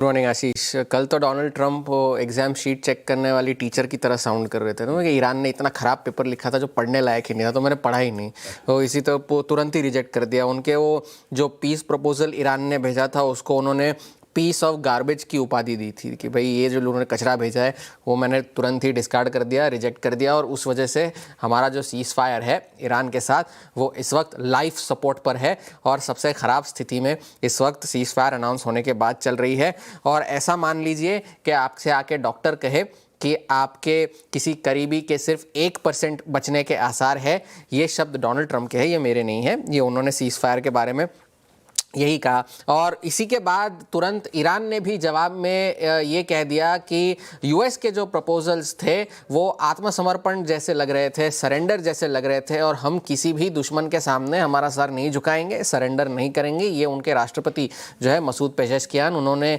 Morning Ashish. कल तो Donald Trump exam sheet check करने वाली टीचर की तरह साउंड कर रहे थे ना कि ईरान ने इतना खराब पेपर लिखा था जो पढ़ने लायक ही नहीं था, तो मैंने पढ़ा ही नहीं। तो इसी तो तुरंत ही रिजेक्ट कर दिया। उनके वो जो पीस प्रपोजल ईरान ने भेजा था उसको उन्होंने पीस ऑफ गार्बेज की उपाधि दी थी कि भाई ये जो उन्होंने कचरा भेजा है वो मैंने तुरंत ही डिस्कार्ड कर दिया, रिजेक्ट कर दिया। और उस वजह से हमारा जो सीज़ फायर है ईरान के साथ वो इस वक्त लाइफ सपोर्ट पर है और सबसे ख़राब स्थिति में इस वक्त सीज़ फायर अनाउंस होने के बाद चल रही है। और ऐसा मान लीजिए कि आपसे आके डॉक्टर कहे कि आपके किसी करीबी के सिर्फ 1% बचने के आसार है। ये शब्द डोनाल्ड ट्रंप के हैं, ये मेरे नहीं है, ये उन्होंने सीज़ फायर के बारे में यही कहा। और इसी के बाद तुरंत ईरान ने भी जवाब में ये कह दिया कि यूएस के जो प्रपोजल्स थे वो आत्मसमर्पण जैसे लग रहे थे, सरेंडर जैसे लग रहे थे, और हम किसी भी दुश्मन के सामने हमारा सर नहीं झुकाएंगे, सरेंडर नहीं करेंगे। ये उनके राष्ट्रपति जो है मसूद पेजेश्कियान, उन्होंने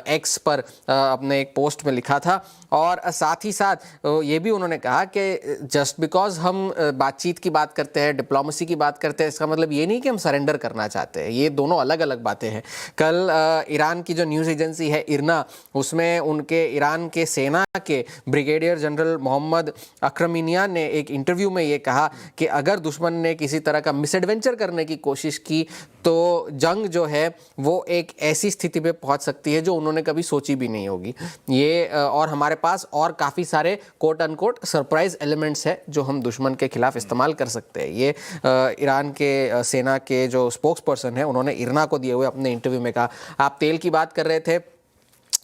एक्स पर अपने एक पोस्ट में लिखा था। और साथ ही साथ ये भी उन्होंने कहा कि जस्ट बिकॉज हम बातचीत की बात करते हैं, डिप्लोमेसी की बात करते हैं, इसका मतलब ये नहीं कि हम सरेंडर करना चाहते हैं। ये दोनों अलग अलग बातें हैं। कल ईरान की जो न्यूज़ एजेंसी है इरना, उसमें उनके ईरान के सेना के ब्रिगेडियर जनरल मोहम्मद अक्रमीनियान ने एक इंटरव्यू में ये कहा कि अगर दुश्मन ने किसी तरह का मिसएडवेंचर करने की कोशिश की तो जंग जो है वो एक ऐसी स्थिति पे पहुंच सकती है जो उन्होंने कभी सोची भी नहीं होगी। ये और हमारे पास और काफ़ी सारे कोट अनकोट सरप्राइज एलिमेंट्स है जो हम दुश्मन के खिलाफ इस्तेमाल कर सकते हैं। ये ईरान के सेना के जो स्पोक्स पर्सन है उन्होंने इरना को दिए हुए अपने इंटरव्यू में कहा। आप तेल की बात कर रहे थे,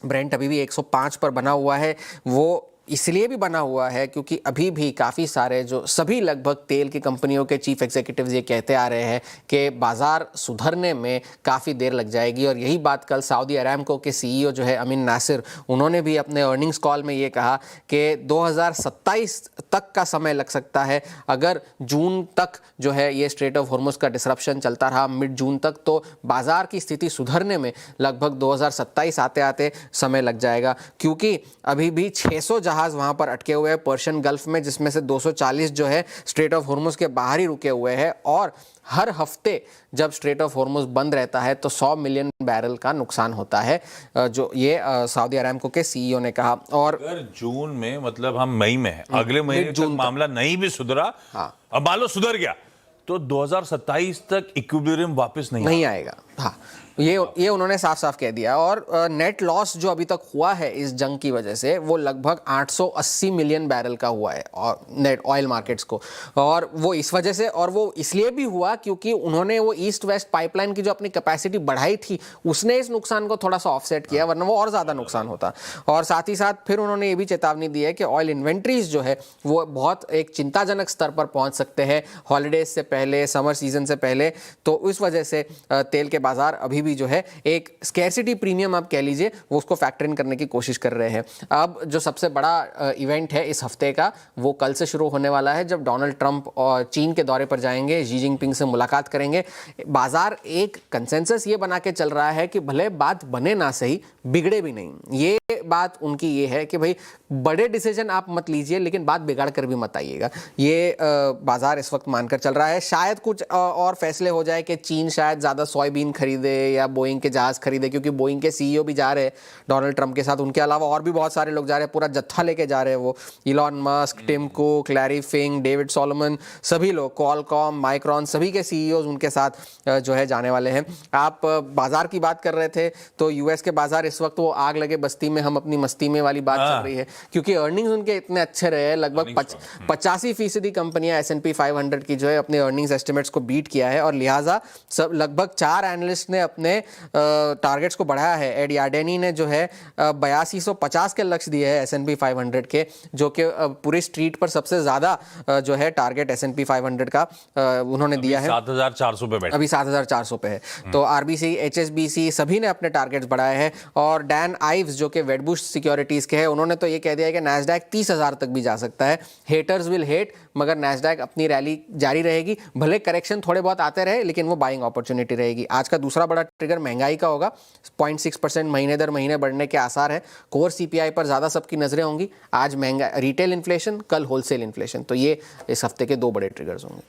ब्रेंट अभी भी 105 पर बना हुआ है। वो इसलिए भी बना हुआ है क्योंकि अभी भी काफ़ी सारे जो सभी लगभग तेल की कंपनियों के चीफ एग्जीक्यूटिव्स ये कहते आ रहे हैं कि बाज़ार सुधरने में काफ़ी देर लग जाएगी। और यही बात कल सऊदी अरामको के सीईओ जो है अमीन नासिर, उन्होंने भी अपने अर्निंग्स कॉल में ये कहा कि 2027 तक का समय लग सकता है। अगर जून तक जो है ये स्ट्रेट ऑफ हॉर्मुज़ का डिसरप्शन चलता रहा मिड जून तक, तो बाज़ार की स्थिति सुधरने में लगभग 2027 आते आते समय लग जाएगा। क्योंकि अभी भी 600 जहाज वहां पर अटके हुए हैं पर्शियन गल्फ में, जिसमें से 240 जो है स्ट्रेट ऑफ हॉर्मुज़ के बाहर ही रुके हुए हैं। और हर हफ्ते जब स्ट्रेट ऑफ हॉर्मुज़ बंद रहता है तो 100 मिलियन बैरल का नुकसान होता है, जो ये सऊदी अरामको के सीईओ ने कहा। और अगर जून में, मतलब हम मई में है, अगले महीने तक मामला नहीं भी सुधरा, हाँ, अब मान लो सुधर गया तो 2027 तक इक्विलिब्रियम वापस नहीं आएगा। हाँ, ये उन्होंने साफ साफ कह दिया। और नेट लॉस जो अभी तक हुआ है इस जंग की वजह से वो लगभग 880 मिलियन बैरल का हुआ है और नेट ऑयल मार्केट्स को। और वो इस वजह से, और वो इसलिए भी हुआ क्योंकि उन्होंने वो ईस्ट वेस्ट पाइपलाइन की जो अपनी कैपेसिटी बढ़ाई थी उसने इस नुकसान को थोड़ा सा ऑफसेट किया, वरना वो और ज़्यादा नुकसान होता। और साथ ही साथ फिर उन्होंने ये भी चेतावनी दी है कि ऑयल इन्वेंट्रीज जो है वो बहुत एक चिंताजनक स्तर पर पहुँच सकते हैं हॉलीडेज से पहले, समर सीजन से पहले। तो इस वजह से तेल के बाजार अभी भी जो है एक स्कैरसिटी प्रीमियम आप कह लीजिए वो उसको फैक्टर इन करने की कोशिश कर रहे हैं। अब जो सबसे बड़ा इवेंट है इस हफ्ते का वो कल से शुरू होने वाला है, जब डोनाल्ड ट्रंप और चीन के दौरे पर जाएंगे, शी जिनपिंग से मुलाकात करेंगे। बाजार एक कंसेंसस ये बना के चल रहा है कि भले बात बने ना सही, बिगड़े भी नहीं। ये बात उनकी ये है कि भाई बड़े डिसीजन आप मत लीजिए लेकिन बात बिगाड़ कर भी मत आइएगा। ये बाजार इस वक्त मानकर चल रहा है। शायद कुछ और फैसले हो जाए कि चीन शायद ज़्यादा सोयाबीन खरीदे या बोइंग के जहाज खरीदे, क्योंकि बोइंग के सीईओ भी जा रहे हैं डोनाल्ड ट्रंप के साथ। उनके अलावा और भी बहुत सारे लोग जा रहे हैं, पूरा जत्था लेके जा रहे हैं वो। Elon Musk, Tim Cook, Larry Fink, David Solomon, सभी लोग, क्वालकॉम, माइक्रॉन, सभी के सीईओ उनके साथ जो है जाने वाले हैं। आप बाजार की बात कर रहे थे तो यूएस के बाजार इस वक्त वो आग लगे बस्ती में हम अपनी मस्ती में वाली बात चल रही है, क्योंकि अर्निंग्स उनके इतने अच्छे रहे। लगभग 85% कंपनियां S&P 500 की जो है अपने अर्निंग्स एस्टिमेट्स को बीट किया है। और लिहाजा सब लगभग 4 एनालिस्ट ने अपने टारगेट्स को बढ़ाया है। एड यार्डेनी ने जो है 8250 के लक्ष्य दिए हैं S&P 500 के, जो कि पूरी स्ट्रीट पर सबसे ज़्यादा जो है टारगेट S&P 500 का उन्होंने दिया है। 7400 पे बैठे, अभी 7400 पे है। तो RBC, HSBC सभी ने अपने टारगेट्स बढ़ाए हैं। और डैन आइव्स जो कि वेडबुश सिक्योरिटीज़ के हैं, उन्होंने तो ये कह दिया है कि नैस्डैक 30,000 तक भी जा सकता है। हेटर्स विल हेट, मगर नैस्डैक अपनी रैली जारी रहेगी। भले करेक्शन थोड़े बहुत आते रहे लेकिन वो बाइंग अपॉर्चुनिटी रहेगी। आज का दूसरा बड़ा ट्रिगर महंगाई का होगा। 0.6% महीने दर महीने बढ़ने के आसार है। कोर CPI पर ज़्यादा सबकी नज़रें होंगी। आज महंगा रिटेल इन्फ्लेशन, कल होलसेल इन्फ्लेशन। तो ये इस हफ्ते के 2 बड़े ट्रिगर्स होंगे।